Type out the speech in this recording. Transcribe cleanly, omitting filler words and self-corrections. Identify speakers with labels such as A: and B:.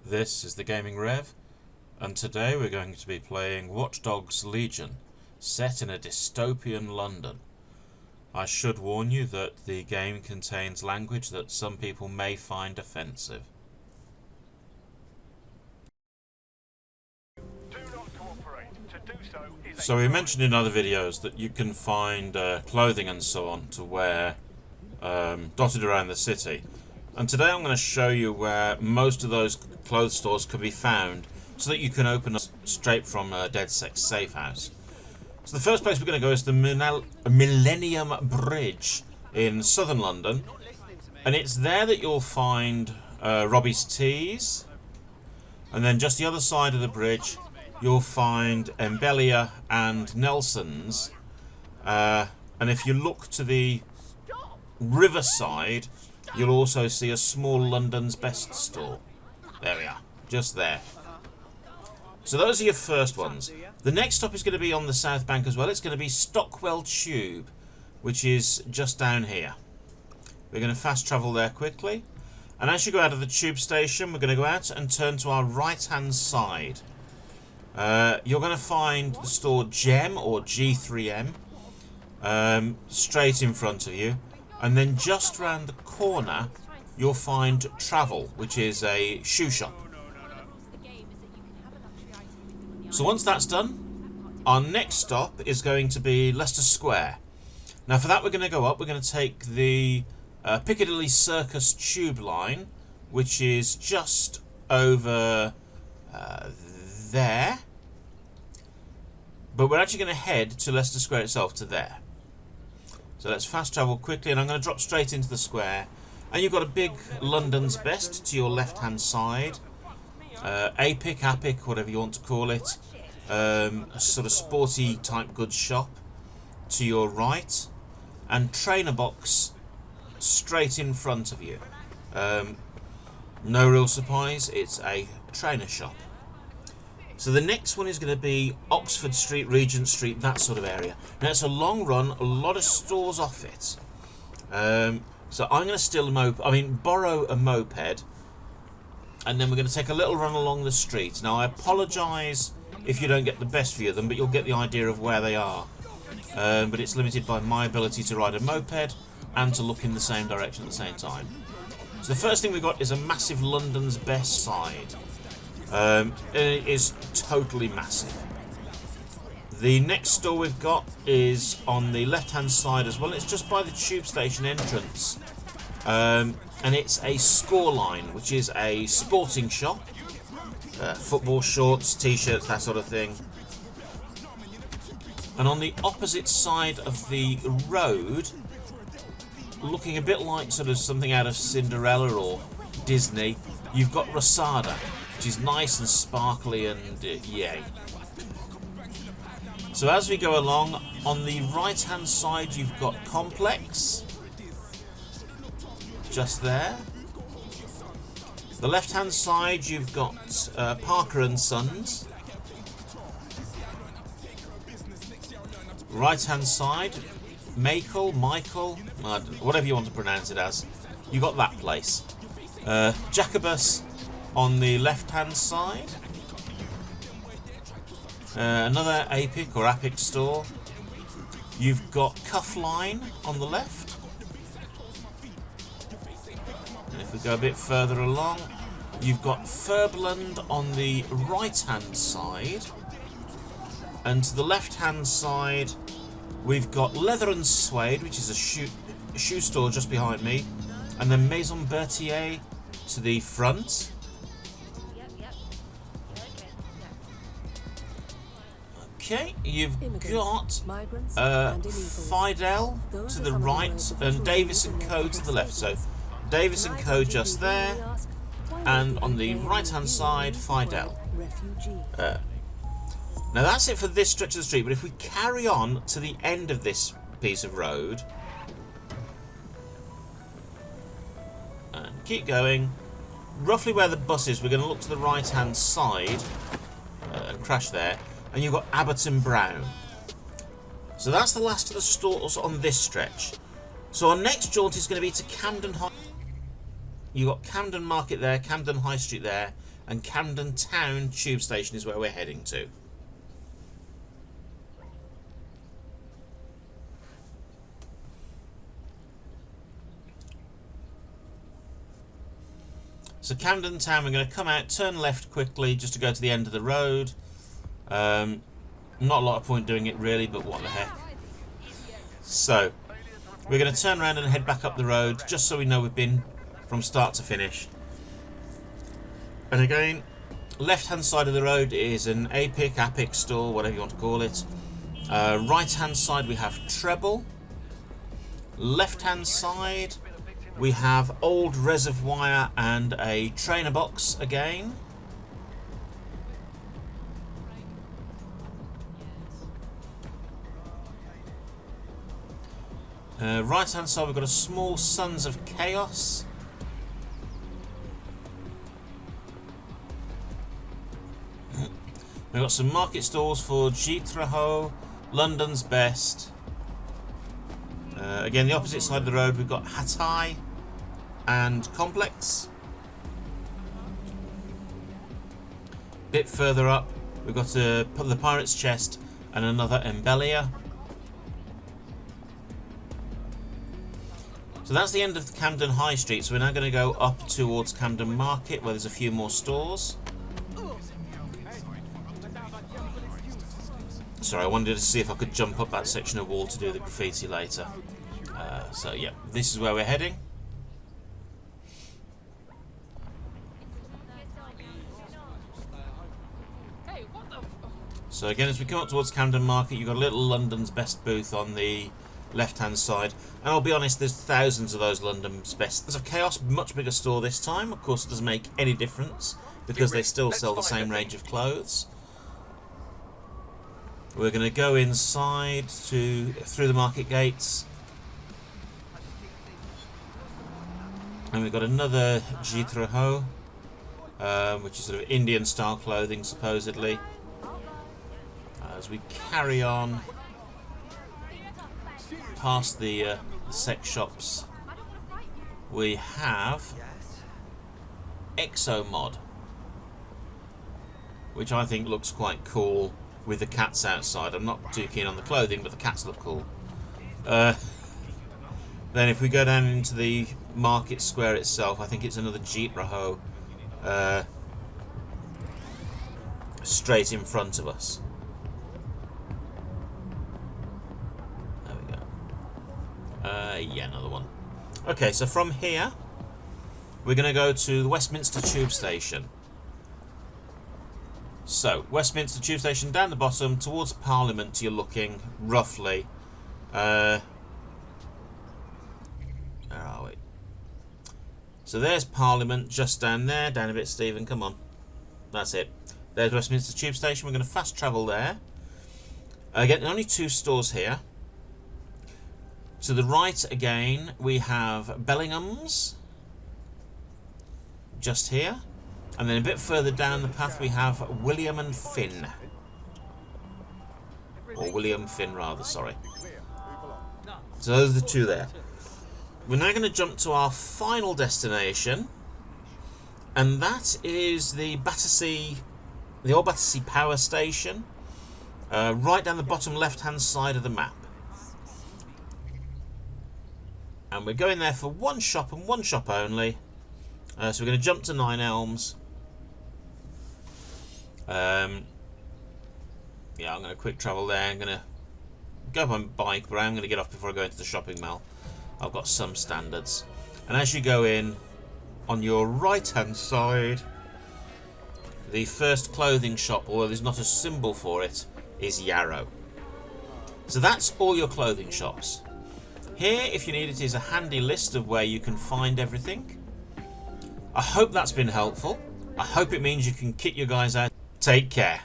A: This is the Gaming Rev, and today we're going to be playing Watch Dogs Legion, set in a dystopian London. I should warn you that the game contains language that some people may find offensive. So we mentioned in other videos that you can find clothing and so on to wear dotted around the city. And today I'm going to show you where most of those clothes stores can be found so that you can open up straight from Ded Sec safehouse. So the first place we're going to go is the Millennium Bridge in southern London. And it's there that you'll find Robbie's Tees. And then just the other side of the bridge you'll find Embelia and Nelson's. And if you look to the riverside, you'll also see a small London's Best store. There we are, just there. So those are your first ones. The next stop is going to be on the South Bank as well. It's going to be Stockwell Tube, which is just down here. We're going to fast travel there quickly. And as you go out of the tube station, we're going to go out and turn to our right-hand side. You're going to find the store Gem, or G3M, straight in front of you. And then just round the corner, you'll find Travel, which is a shoe shop. So once that's done, our next stop is going to be Leicester Square. Now for that we're going to go up, we're going to take the Piccadilly Circus tube line, which is just over there. But we're actually going to head to Leicester Square itself, to there. So let's fast travel quickly, and I'm going to drop straight into the square. And you've got a big London's Best to your left-hand side. Apic, whatever you want to call it. A sort of sporty type goods shop to your right. And Trainer Box straight in front of you. No real surprise, it's a trainer shop. So the next one is going to be Oxford Street, Regent Street, that sort of area. Now it's a long run, a lot of stores off it. So I'm going to borrow a moped, and then we're going to take a little run along the street. Now I apologise if you don't get the best view of them, but you'll get the idea of where they are. But it's limited by my ability to ride a moped and to look in the same direction at the same time. So the first thing we've got is a massive London's Best side. It is totally massive. The next store we've got is on the left hand side as well. It's just by the tube station entrance, and it's a Scoreline, which is a sporting shop. Football shorts, t-shirts, that sort of thing. And on the opposite side of the road, looking a bit like sort of something out of Cinderella or Disney, you've got Rosada, which is nice and sparkly and yay. So as we go along, on the right hand side you've got Complex, just there. The left hand side you've got Parker and Sons. Right hand side, Michael, whatever you want to pronounce it as, you got that place. Jacobus on the left hand side. Another Apic store. You've got Cuffline on the left. And if we go a bit further along, you've got Furbland on the right hand side. And to the left hand side we've got Leather and Suede, which is a shoe store just behind me. And then Maison Berthier to the front. Okay, you've got Fidel to the right and Davis & Co to the left. So Davis & Co just there, and on the right hand side Fidel. Now that's it for this stretch of the street, but if we carry on to the end of this piece of road and keep going, roughly where the bus is, we're going to look to the right hand side and crash there. And you've got Abbott and Brown. So that's the last of the stores on this stretch. So our next jaunt is going to be to Camden High. You've got Camden Market there, Camden High Street there, and Camden Town tube station is where we're heading to. So Camden Town, we're going to come out, turn left quickly just to go to the end of the road. Not a lot of point doing it really, but what the heck. So we're going to turn around and head back up the road just so we know we've been from start to finish. And again, left hand side of the road is an APIC store, whatever you want to call it. Right hand side we have Treble. Left hand side we have Old Reservoir and a trainer box again. Right hand side we've got a small Sons of Chaos. We've got some market stalls for Jitraho, London's Best. Again, the opposite side of the road we've got Hatay and Complex. Bit further up we've got the Pirate's Chest and another Embellia. So that's the end of the Camden High Street, so we're now going to go up towards Camden Market where there's a few more stores. Sorry, I wanted to see if I could jump up that section of wall to do the graffiti later. So yeah, this is where we're heading. So again, as we come up towards Camden Market, you've got a little London's Best booth on the left-hand side. And I'll be honest, there's thousands of those London's Best. There's a Chaos, much bigger store this time. Of course, it doesn't make any difference because they still sell the same range of clothes. We're going to go inside through the market gates. And we've got another Jitraho, which is sort of Indian style clothing supposedly. As we carry on past the sex shops, we have Exomod, which I think looks quite cool with the cats outside. I'm not too keen on the clothing, but the cats look cool. Then if we go down into the market square itself, I think it's another Jitraho straight in front of us. There we go. Yeah, another one. Okay, so from here we're going to go to the Westminster Tube Station. So, Westminster Tube Station down the bottom, towards Parliament you're looking, roughly. Where are we? So there's Parliament, just down there. Down a bit, Stephen, come on. That's it. There's Westminster Tube Station. We're going to fast travel there. Again, only two stores here. To the right again, we have Bellingham's. Just here. And then a bit further down the path we have William and Finn. Or William Finn rather, sorry. So those are the two there. We're now going to jump to our final destination. And that is the Battersea, the old Battersea power station. Right down the bottom left hand side of the map. And we're going there for one shop and one shop only. So we're going to jump to 9 Elms. Yeah, I'm going to quick travel there. I'm going to go by bike, but I'm going to get off before I go into the shopping mall. I've got some standards. And as you go in, on your right hand side, the first clothing shop, although there's not a symbol for it, is Yarrow. So that's all your clothing shops. Here, if you need it, is a handy list of where you can find everything. I hope that's been helpful. I hope it means you can kit your guys out. Take care.